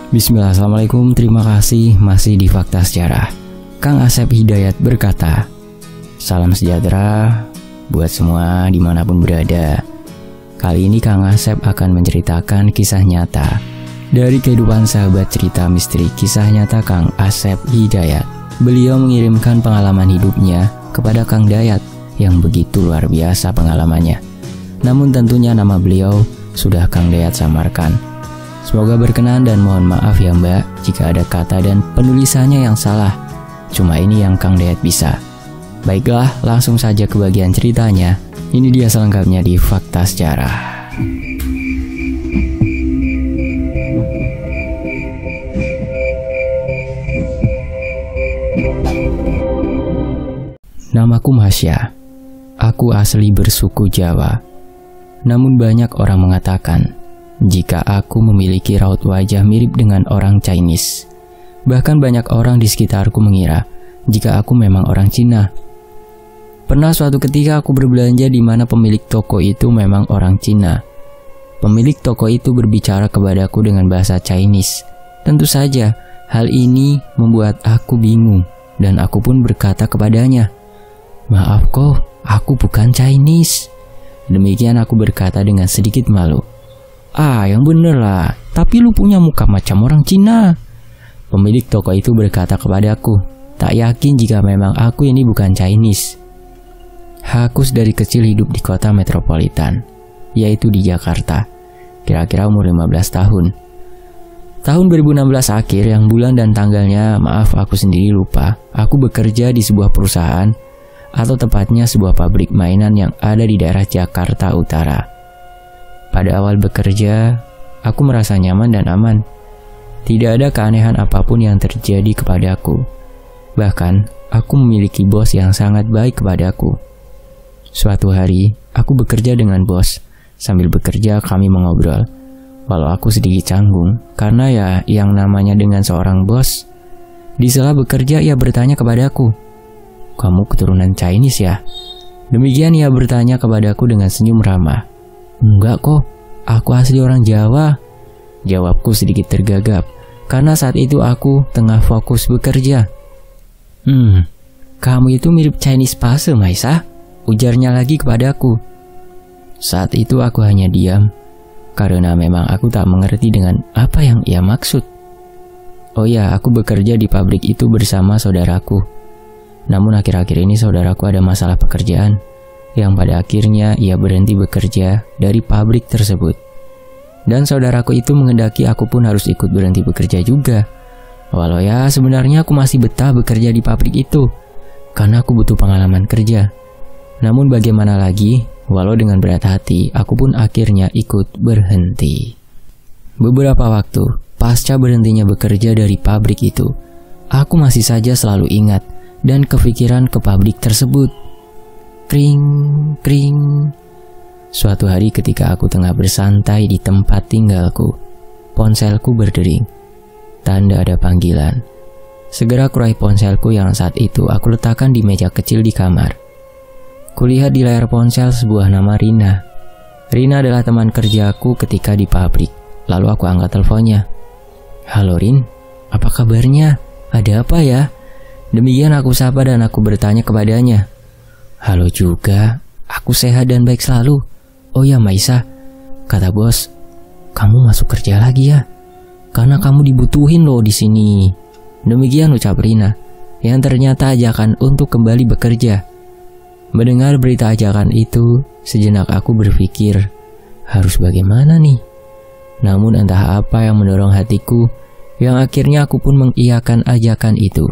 Bismillah, assalamualaikum, terima kasih masih di Fakta Sejarah. Kang Asep Hidayat berkata, salam sejahtera buat semua dimanapun berada. Kali ini Kang Asep akan menceritakan kisah nyata dari kehidupan sahabat cerita misteri kisah nyata Kang Asep Hidayat. Beliau mengirimkan pengalaman hidupnya kepada Kang Dayat yang begitu luar biasa pengalamannya. Namun tentunya nama beliau sudah Kang Dayat samarkan. Semoga berkenan dan mohon maaf ya Mbak jika ada kata dan penulisannya yang salah. Cuma ini yang Kang Dayat bisa. Baiklah, langsung saja ke bagian ceritanya. Ini dia selengkapnya di Fakta Sejarah. Namaku Masya. Aku asli bersuku Jawa. Namun banyak orang mengatakan jika aku memiliki raut wajah mirip dengan orang Chinese. Bahkan banyak orang di sekitarku mengira jika aku memang orang Cina. Pernah suatu ketika aku berbelanja di mana pemilik toko itu memang orang Cina. Pemilik toko itu berbicara kepadaku dengan bahasa Chinese. Tentu saja hal ini membuat aku bingung dan aku pun berkata kepadanya, "Maaf kok, aku bukan Chinese." Demikian aku berkata dengan sedikit malu. "Ah, yang bener lah, tapi lu punya muka macam orang Cina." Pemilik toko itu berkata kepadaku, "Tak yakin jika memang aku ini bukan Chinese." Aku dari kecil hidup di kota metropolitan, yaitu di Jakarta, kira-kira umur 15 tahun. Tahun 2016 akhir yang bulan dan tanggalnya, maaf aku sendiri lupa, aku bekerja di sebuah perusahaan, atau tepatnya sebuah pabrik mainan yang ada di daerah Jakarta Utara. Pada awal bekerja, aku merasa nyaman dan aman. Tidak ada keanehan apapun yang terjadi kepadaku. Bahkan, aku memiliki bos yang sangat baik kepadaku. Suatu hari, aku bekerja dengan bos. Sambil bekerja, kami mengobrol. Walau aku sedikit canggung, karena ya yang namanya dengan seorang bos. Di sela bekerja, ia bertanya kepadaku, "Kamu keturunan Chinese ya?" Demikian ia bertanya kepadaku dengan senyum ramah. "Enggak kok, aku asli orang Jawa." Jawabku sedikit tergagap, karena saat itu aku tengah fokus bekerja. Kamu itu mirip Chinese Pase, Maisa," ujarnya lagi kepadaku. Saat itu aku hanya diam, karena memang aku tak mengerti dengan apa yang ia maksud. Oh ya, aku bekerja di pabrik itu bersama saudaraku. Namun akhir-akhir ini saudaraku ada masalah pekerjaan, yang pada akhirnya ia berhenti bekerja dari pabrik tersebut. Dan saudaraku itu menghendaki aku pun harus ikut berhenti bekerja juga. Walau ya sebenarnya aku masih betah bekerja di pabrik itu, karena aku butuh pengalaman kerja. Namun bagaimana lagi, walau dengan berat hati, aku pun akhirnya ikut berhenti. Beberapa waktu pasca berhentinya bekerja dari pabrik itu, aku masih saja selalu ingat dan kepikiran ke pabrik tersebut. Kring, kring. Suatu hari ketika aku tengah bersantai di tempat tinggalku, ponselku berdering. Tanda ada panggilan. Segera kurai ponselku yang saat itu aku letakkan di meja kecil di kamar. Kulihat di layar ponsel sebuah nama Rina. Rina adalah teman kerjaku ketika di pabrik. Lalu aku angkat teleponnya. "Halo Rin, apa kabarnya? Ada apa ya?" Demikian aku sapa dan aku bertanya kepadanya. "Halo juga, aku sehat dan baik selalu. Oh ya Maisa," kata bos, "kamu masuk kerja lagi ya? Karena kamu dibutuhin loh di sini." Demikian ucap Rina, yang ternyata ajakan untuk kembali bekerja. Mendengar berita ajakan itu, sejenak aku berpikir, harus bagaimana nih? Namun entah apa yang mendorong hatiku, yang akhirnya aku pun mengiyakan ajakan itu.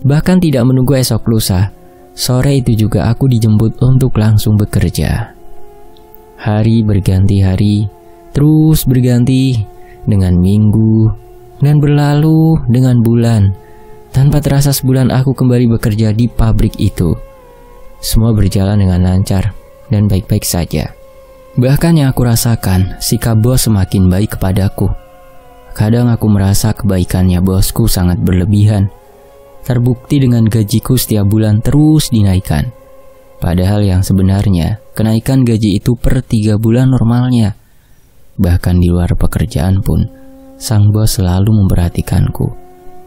Bahkan tidak menunggu esok lusa, sore itu juga aku dijemput untuk langsung bekerja. Hari berganti hari, terus berganti dengan minggu, dan berlalu dengan bulan. Tanpa terasa sebulan aku kembali bekerja di pabrik itu. Semua berjalan dengan lancar dan baik-baik saja. Bahkan yang aku rasakan, sikap bos semakin baik kepadaku. Kadang aku merasa kebaikannya bosku sangat berlebihan. Terbukti dengan gajiku setiap bulan terus dinaikkan. Padahal yang sebenarnya, kenaikan gaji itu per 3 bulan normalnya. Bahkan di luar pekerjaan pun, sang bos selalu memperhatikanku,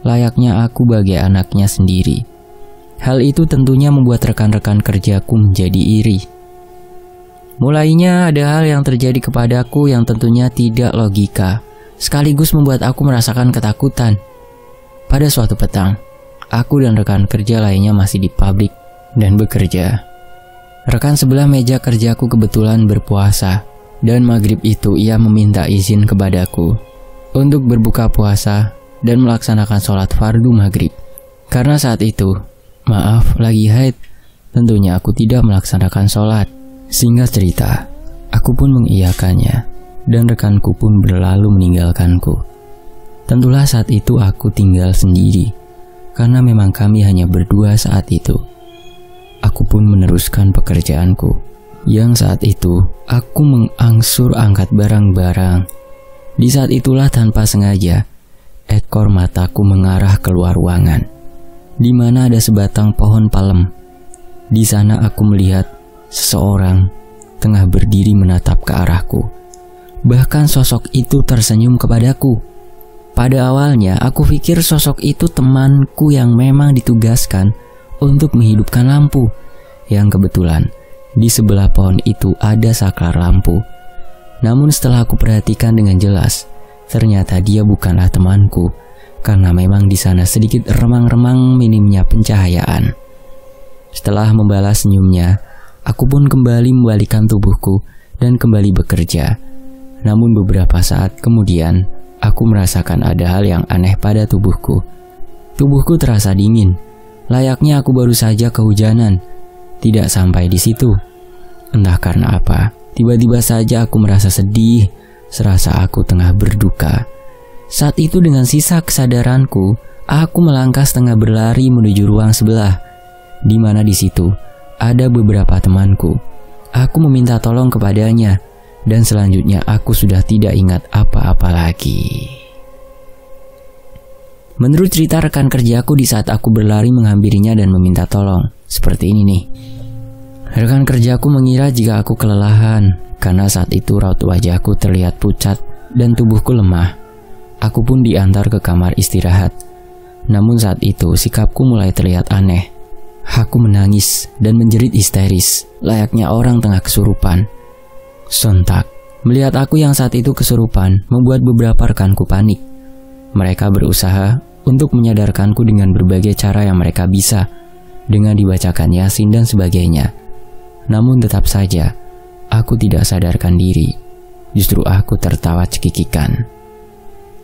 layaknya aku bagai anaknya sendiri. Hal itu tentunya membuat rekan-rekan kerjaku menjadi iri. Mulainya ada hal yang terjadi kepadaku yang tentunya tidak logika, sekaligus membuat aku merasakan ketakutan. Pada suatu petang, aku dan rekan kerja lainnya masih di pabrik dan bekerja. Rekan sebelah meja kerjaku kebetulan berpuasa, dan maghrib itu ia meminta izin kepadaku untuk berbuka puasa dan melaksanakan sholat fardu maghrib. Karena saat itu, maaf, lagi haid, tentunya aku tidak melaksanakan sholat. Singkat cerita, aku pun mengiyakannya, dan rekanku pun berlalu meninggalkanku. Tentulah saat itu aku tinggal sendiri, karena memang kami hanya berdua saat itu. Aku pun meneruskan pekerjaanku, yang saat itu aku mengangsur angkat barang-barang. Di saat itulah tanpa sengaja, ekor mataku mengarah keluar ruangan, di mana ada sebatang pohon palem. Di sana aku melihat seseorang tengah berdiri menatap ke arahku. Bahkan sosok itu tersenyum kepadaku. Pada awalnya aku pikir sosok itu temanku yang memang ditugaskan untuk menghidupkan lampu, yang kebetulan di sebelah pohon itu ada saklar lampu. Namun setelah aku perhatikan dengan jelas, ternyata dia bukanlah temanku, karena memang di sana sedikit remang-remang minimnya pencahayaan. Setelah membalas senyumnya, aku pun kembali membalikkan tubuhku dan kembali bekerja. Namun beberapa saat kemudian, aku merasakan ada hal yang aneh pada tubuhku. Tubuhku terasa dingin, layaknya aku baru saja kehujanan. Tidak sampai di situ. Entah karena apa, tiba-tiba saja aku merasa sedih, serasa aku tengah berduka. Saat itu dengan sisa kesadaranku, aku melangkah setengah berlari menuju ruang sebelah, di mana di situ ada beberapa temanku. Aku meminta tolong kepadanya, dan selanjutnya aku sudah tidak ingat apa-apa lagi. Menurut cerita rekan kerjaku di saat aku berlari menghampirinya dan meminta tolong, seperti ini nih. Rekan kerjaku mengira jika aku kelelahan, karena saat itu raut wajahku terlihat pucat dan tubuhku lemah. Aku pun diantar ke kamar istirahat. Namun saat itu sikapku mulai terlihat aneh. Aku menangis dan menjerit histeris, layaknya orang tengah kesurupan. Sontak, melihat aku yang saat itu kesurupan membuat beberapa rekanku panik. Mereka berusaha untuk menyadarkanku dengan berbagai cara yang mereka bisa, dengan dibacakan Yasin dan sebagainya. Namun tetap saja, aku tidak sadarkan diri. Justru aku tertawa cekikikan.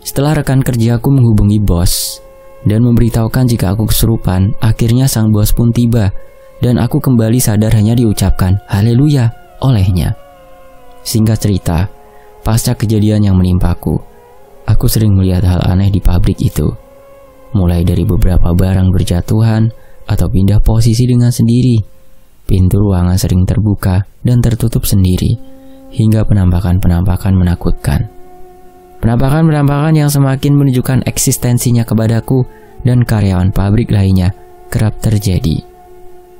Setelah rekan kerjaku menghubungi bos dan memberitahukan jika aku kesurupan, akhirnya sang bos pun tiba, dan aku kembali sadar hanya diucapkan haleluya olehnya. Singkat cerita, pasca kejadian yang menimpaku, aku sering melihat hal aneh di pabrik itu. Mulai dari beberapa barang berjatuhan atau pindah posisi dengan sendiri. Pintu ruangan sering terbuka dan tertutup sendiri, hingga penampakan-penampakan menakutkan. Penampakan-penampakan yang semakin menunjukkan eksistensinya kepadaku dan karyawan pabrik lainnya kerap terjadi.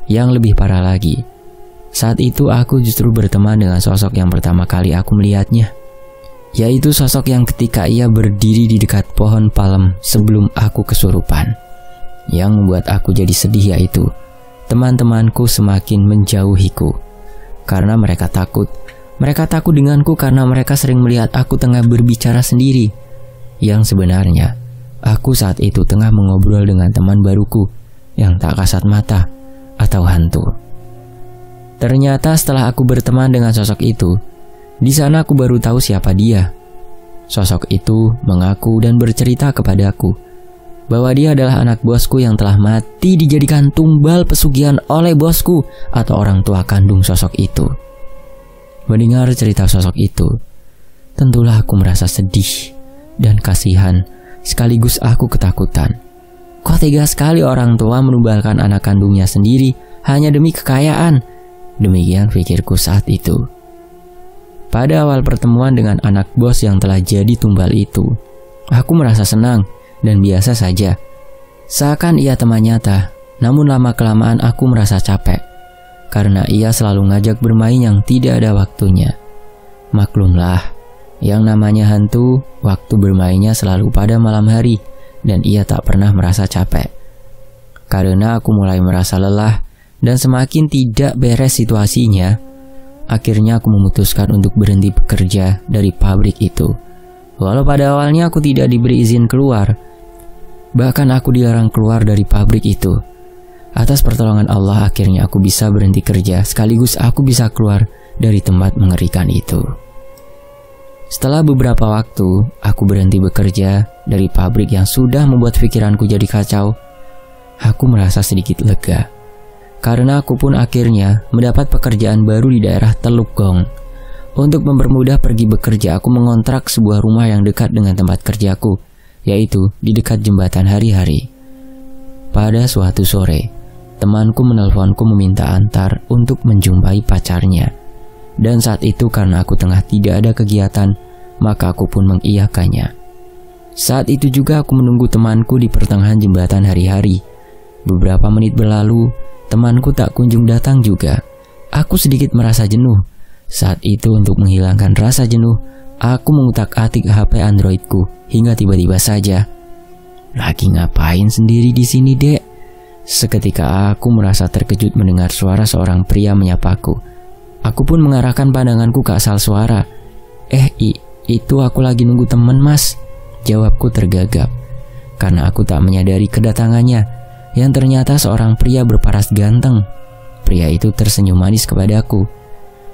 Yang lebih parah lagi, saat itu aku justru berteman dengan sosok yang pertama kali aku melihatnya, yaitu sosok yang ketika ia berdiri di dekat pohon palem sebelum aku kesurupan. Yang membuat aku jadi sedih yaitu teman-temanku semakin menjauhiku karena mereka takut. Mereka takut denganku karena mereka sering melihat aku tengah berbicara sendiri. Yang sebenarnya, aku saat itu tengah mengobrol dengan teman baruku yang tak kasat mata atau hantu. Ternyata setelah aku berteman dengan sosok itu, di sana aku baru tahu siapa dia. Sosok itu mengaku dan bercerita kepadaku bahwa dia adalah anak bosku yang telah mati dijadikan tumbal pesugihan oleh bosku atau orang tua kandung sosok itu. Mendengar cerita sosok itu, tentulah aku merasa sedih dan kasihan, sekaligus aku ketakutan. Kok tega sekali orang tua menumbalkan anak kandungnya sendiri hanya demi kekayaan? Demikian pikirku saat itu. Pada awal pertemuan dengan anak bos yang telah jadi tumbal itu, aku merasa senang dan biasa saja, seakan ia teman nyata. Namun lama-kelamaan aku merasa capek, karena ia selalu ngajak bermain yang tidak ada waktunya. Maklumlah, Yang namanya hantu, waktu bermainnya selalu pada malam hari, dan ia tak pernah merasa capek. Karena aku mulai merasa lelah dan semakin tidak beres situasinya, akhirnya aku memutuskan untuk berhenti bekerja dari pabrik itu. Walau pada awalnya aku tidak diberi izin keluar, bahkan aku dilarang keluar dari pabrik itu. Atas pertolongan Allah, akhirnya aku bisa berhenti kerja, sekaligus aku bisa keluar dari tempat mengerikan itu. Setelah beberapa waktu, aku berhenti bekerja dari pabrik yang sudah membuat pikiranku jadi kacau. Aku merasa sedikit lega, karena aku pun akhirnya mendapat pekerjaan baru di daerah Teluk Gong. Untuk mempermudah pergi bekerja, aku mengontrak sebuah rumah yang dekat dengan tempat kerjaku, yaitu di dekat jembatan Hari-Hari. Pada suatu sore, temanku menelponku meminta antar untuk menjumpai pacarnya. Dan saat itu karena aku tengah tidak ada kegiatan, maka aku pun mengiyakannya. Saat itu juga aku menunggu temanku di pertengahan jembatan Hari-Hari. Beberapa menit berlalu, temanku tak kunjung datang juga. Aku sedikit merasa jenuh. Saat itu untuk menghilangkan rasa jenuh, aku mengutak-atik HP Androidku hingga tiba-tiba saja, "Lagi ngapain sendiri di sini, Dek?" Seketika aku merasa terkejut mendengar suara seorang pria menyapaku. Aku pun mengarahkan pandanganku ke asal suara. Itu aku lagi nunggu temen, Mas," jawabku tergagap, karena aku tak menyadari kedatangannya, yang ternyata seorang pria berparas ganteng. Pria itu tersenyum manis kepadaku.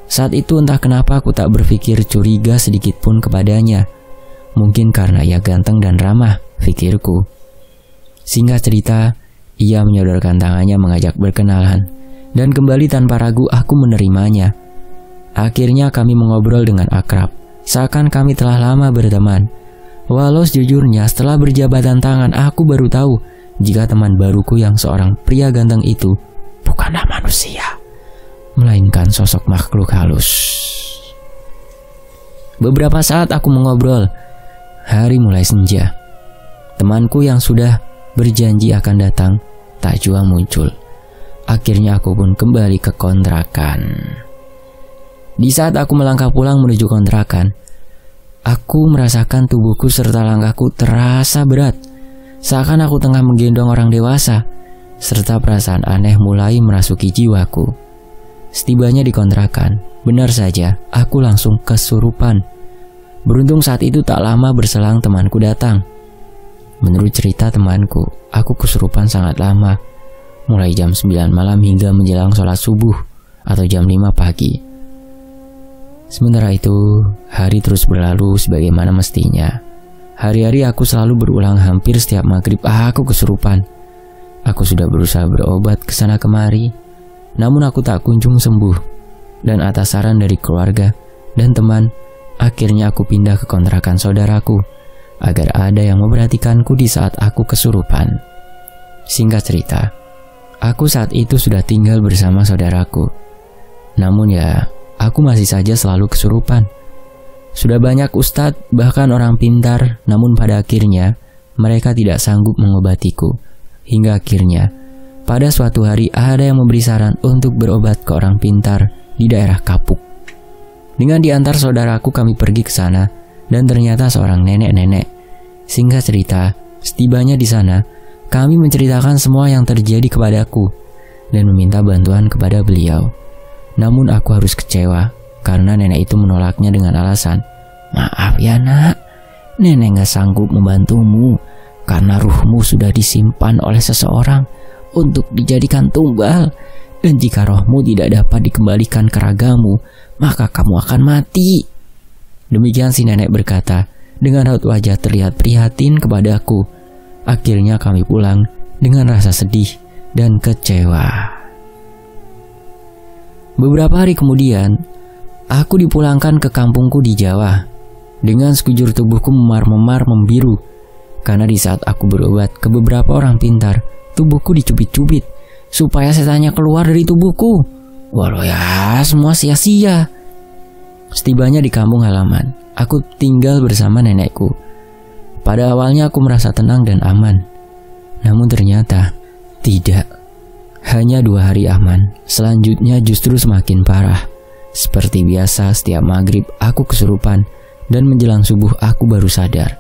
Saat itu entah kenapa aku tak berpikir curiga sedikit pun kepadanya. Mungkin karena ia ganteng dan ramah, pikirku. Singkat cerita, ia menyodorkan tangannya mengajak berkenalan, dan kembali tanpa ragu aku menerimanya. Akhirnya kami mengobrol dengan akrab, seakan kami telah lama berteman. Walau sejujurnya setelah berjabatan tangan aku baru tahu jika teman baruku yang seorang pria ganteng itu bukanlah manusia, melainkan sosok makhluk halus. Beberapa saat aku mengobrol, hari mulai senja. Temanku yang sudah berjanji akan datang tak jua muncul. Akhirnya aku pun kembali ke kontrakan. Di saat aku melangkah pulang menuju kontrakan, aku merasakan tubuhku serta langkahku terasa berat, seakan aku tengah menggendong orang dewasa, serta perasaan aneh mulai merasuki jiwaku. Setibanya di kontrakan, benar saja aku langsung kesurupan. Beruntung saat itu tak lama berselang temanku datang. Menurut cerita temanku, aku kesurupan sangat lama, mulai jam 9 malam hingga menjelang sholat subuh atau jam 5 pagi. Sementara itu, hari terus berlalu sebagaimana mestinya. Hari-hari aku selalu berulang, hampir setiap maghrib aku kesurupan. Aku sudah berusaha berobat kesana kemari, namun aku tak kunjung sembuh. Dan atas saran dari keluarga dan teman, akhirnya aku pindah ke kontrakan saudaraku agar ada yang memperhatikanku di saat aku kesurupan. Singkat cerita, aku saat itu sudah tinggal bersama saudaraku. Namun ya, aku masih saja selalu kesurupan. Sudah banyak ustadz, bahkan orang pintar, namun pada akhirnya mereka tidak sanggup mengobatiku. Hingga akhirnya, pada suatu hari ada yang memberi saran untuk berobat ke orang pintar di daerah Kapuk. Dengan diantar saudaraku kami pergi ke sana, dan ternyata seorang nenek-nenek. Singkat cerita, setibanya di sana, kami menceritakan semua yang terjadi kepadaku dan meminta bantuan kepada beliau. Namun aku harus kecewa karena nenek itu menolaknya dengan alasan, "Maaf ya nak, nenek gak sanggup membantumu karena ruhmu sudah disimpan oleh seseorang untuk dijadikan tumbal, dan jika rohmu tidak dapat dikembalikan ke ragamu, maka kamu akan mati." Demikian si nenek berkata dengan raut wajah terlihat prihatin kepadaku. Akhirnya kami pulang dengan rasa sedih dan kecewa. Beberapa hari kemudian, aku dipulangkan ke kampungku di Jawa. Dengan sekujur tubuhku memar-memar membiru, karena di saat aku berobat ke beberapa orang pintar, tubuhku dicubit-cubit supaya setannya keluar dari tubuhku. Walau ya, semua sia-sia. Setibanya di kampung halaman, aku tinggal bersama nenekku. Pada awalnya aku merasa tenang dan aman, namun ternyata tidak. Hanya 2 hari aman, selanjutnya justru semakin parah. Seperti biasa, setiap maghrib aku kesurupan dan menjelang subuh aku baru sadar.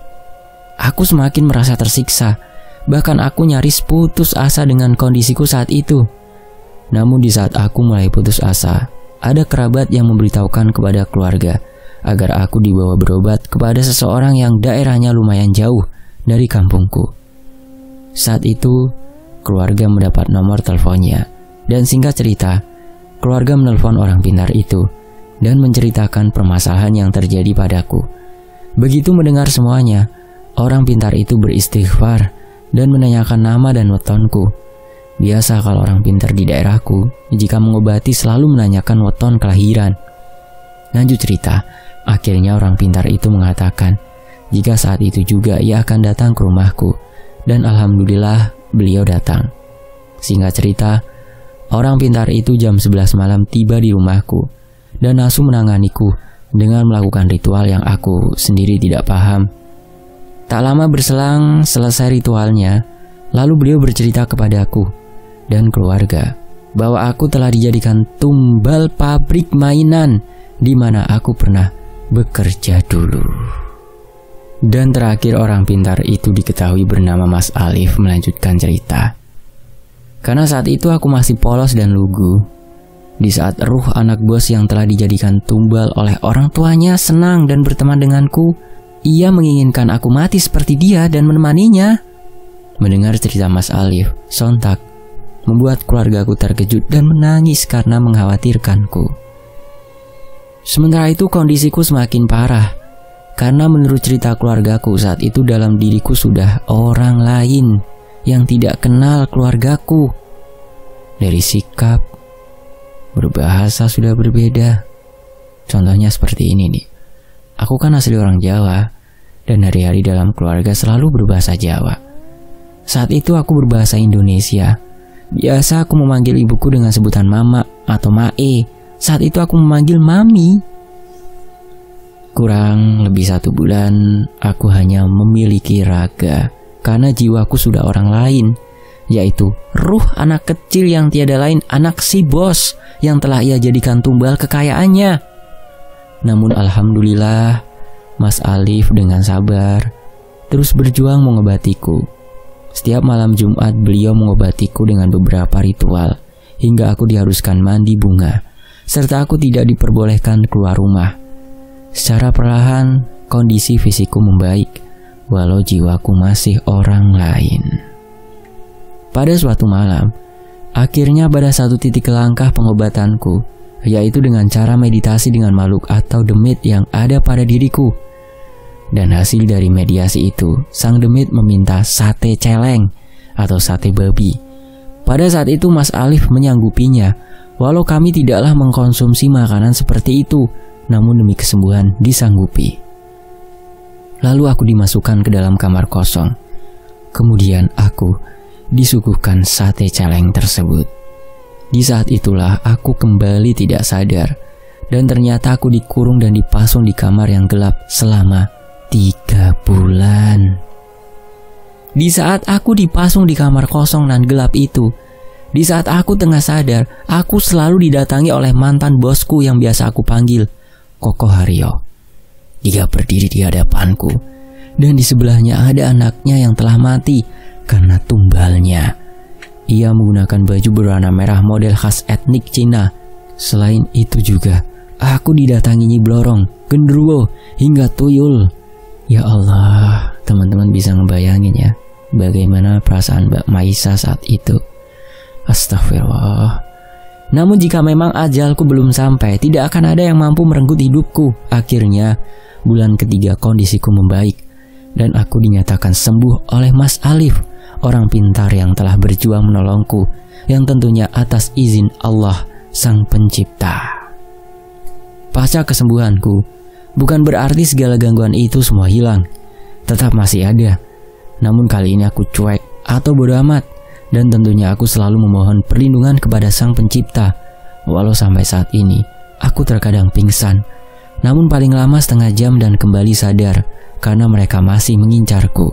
Aku semakin merasa tersiksa, bahkan aku nyaris putus asa dengan kondisiku saat itu. Namun di saat aku mulai putus asa, ada kerabat yang memberitahukan kepada keluarga agar aku dibawa berobat kepada seseorang yang daerahnya lumayan jauh dari kampungku. Saat itu, keluarga mendapat nomor teleponnya, dan singkat cerita, keluarga menelpon orang pintar itu dan menceritakan permasalahan yang terjadi padaku. Begitu mendengar semuanya, orang pintar itu beristighfar dan menanyakan nama dan wetonku. Biasa kalau orang pintar di daerahku, jika mengobati selalu menanyakan weton kelahiran. Lanjut cerita, akhirnya orang pintar itu mengatakan jika saat itu juga ia akan datang ke rumahku, dan alhamdulillah beliau datang. Singkat cerita, orang pintar itu jam 11 malam tiba di rumahku dan langsung menanganiku dengan melakukan ritual yang aku sendiri tidak paham. Tak lama berselang selesai ritualnya, lalu beliau bercerita kepadaku dan keluarga bahwa aku telah dijadikan tumbal pabrik mainan di mana aku pernah bekerja dulu. Dan terakhir orang pintar itu diketahui bernama Mas Alif melanjutkan cerita. Karena saat itu aku masih polos dan lugu. Di saat ruh anak bos yang telah dijadikan tumbal oleh orang tuanya senang dan berteman denganku, ia menginginkan aku mati seperti dia dan menemaninya. Mendengar cerita Mas Alif, sontak membuat keluargaku terkejut dan menangis karena mengkhawatirkanku. Sementara itu kondisiku semakin parah, karena menurut cerita keluargaku saat itu dalam diriku sudah orang lain yang tidak kenal keluargaku. Dari sikap, berbahasa sudah berbeda. Contohnya seperti ini nih. Aku kan asli orang Jawa, dan hari-hari dalam keluarga selalu berbahasa Jawa. Saat itu aku berbahasa Indonesia. Biasa aku memanggil ibuku dengan sebutan mama atau mae. Saat itu aku memanggil mami. Kurang lebih 1 bulan, aku hanya memiliki raga karena jiwaku sudah orang lain, yaitu ruh anak kecil yang tiada lain anak si bos yang telah ia jadikan tumbal kekayaannya. Namun alhamdulillah, Mas Alif dengan sabar terus berjuang mengobatiku. Setiap malam Jumat beliau mengobatiku dengan beberapa ritual, hingga aku diharuskan mandi bunga, serta aku tidak diperbolehkan keluar rumah. Secara perlahan, kondisi fisikku membaik, walau jiwaku masih orang lain. Pada suatu malam, akhirnya pada satu titik langkah pengobatanku, yaitu dengan cara meditasi dengan makhluk atau demit yang ada pada diriku. Dan hasil dari mediasi itu, sang demit meminta sate celeng atau sate babi. Pada saat itu Mas Alif menyanggupinya, walau kami tidaklah mengkonsumsi makanan seperti itu, namun demi kesembuhan disanggupi. Lalu aku dimasukkan ke dalam kamar kosong. Kemudian aku disuguhkan sate celeng tersebut. Di saat itulah aku kembali tidak sadar, dan ternyata aku dikurung dan dipasung di kamar yang gelap selama 3 bulan. Di saat aku dipasung di kamar kosong dan gelap itu, di saat aku tengah sadar, aku selalu didatangi oleh mantan bosku yang biasa aku panggil Koko Haryo. Dia berdiri di hadapanku, dan di sebelahnya ada anaknya yang telah mati karena tumbalnya. Ia menggunakan baju berwarna merah model khas etnik Cina. Selain itu juga, aku didatangi Nyi Blorong, Genderuwo, hingga Tuyul. Ya Allah, teman-teman bisa ngebayangin ya bagaimana perasaan Mbak Maisa saat itu. Astagfirullah. Namun jika memang ajalku belum sampai, tidak akan ada yang mampu merenggut hidupku. Akhirnya, bulan ketiga kondisiku membaik, dan aku dinyatakan sembuh oleh Mas Alif, orang pintar yang telah berjuang menolongku, yang tentunya atas izin Allah, Sang Pencipta. Pasca kesembuhanku, bukan berarti segala gangguan itu semua hilang. Tetap masih ada. Namun kali ini aku cuek atau bodoh amat, dan tentunya aku selalu memohon perlindungan kepada Sang Pencipta. Walau sampai saat ini aku terkadang pingsan, namun paling lama setengah jam dan kembali sadar karena mereka masih mengincarku.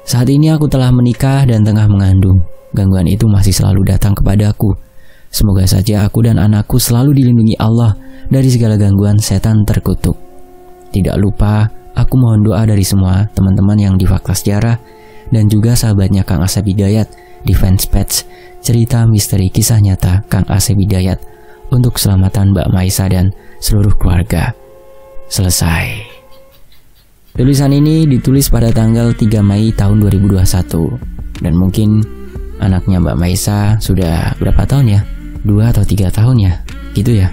Saat ini aku telah menikah dan tengah mengandung. Gangguan itu masih selalu datang kepadaku. Semoga saja aku dan anakku selalu dilindungi Allah dari segala gangguan setan terkutuk. Tidak lupa, aku mohon doa dari semua teman-teman yang di Fakta Sejarah dan juga sahabatnya Kang Asep Hidayat di fanspage cerita misteri kisah nyata Kang Asep Hidayat untuk keselamatan Mbak Maisa dan seluruh keluarga. Selesai. Tulisan ini ditulis pada tanggal 3 Mei tahun 2021 dan mungkin anaknya Mbak Maisa sudah berapa tahun ya? 2 atau 3 tahun ya? Gitu ya.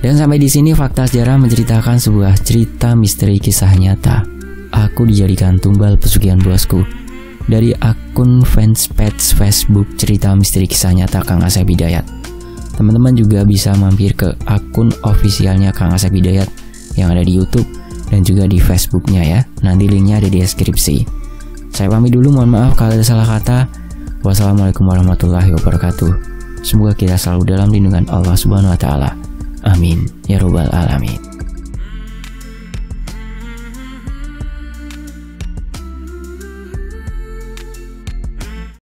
Dan sampai di sini Fakta Sejarah menceritakan sebuah cerita misteri kisah nyata. Aku dijadikan tumbal pesugihan bosku dari akun fanspage Facebook cerita misteri kisah nyata Kang Asep Hidayat. Teman-teman juga bisa mampir ke akun ofisialnya Kang Asep Hidayat yang ada di YouTube dan juga di Facebooknya ya. Nanti linknya ada di deskripsi. Saya pamit dulu, mohon maaf kalau ada salah kata. Wassalamualaikum warahmatullahi wabarakatuh. Semoga kita selalu dalam lindungan Allah Subhanahu wa taala. Amin ya robbal alamin.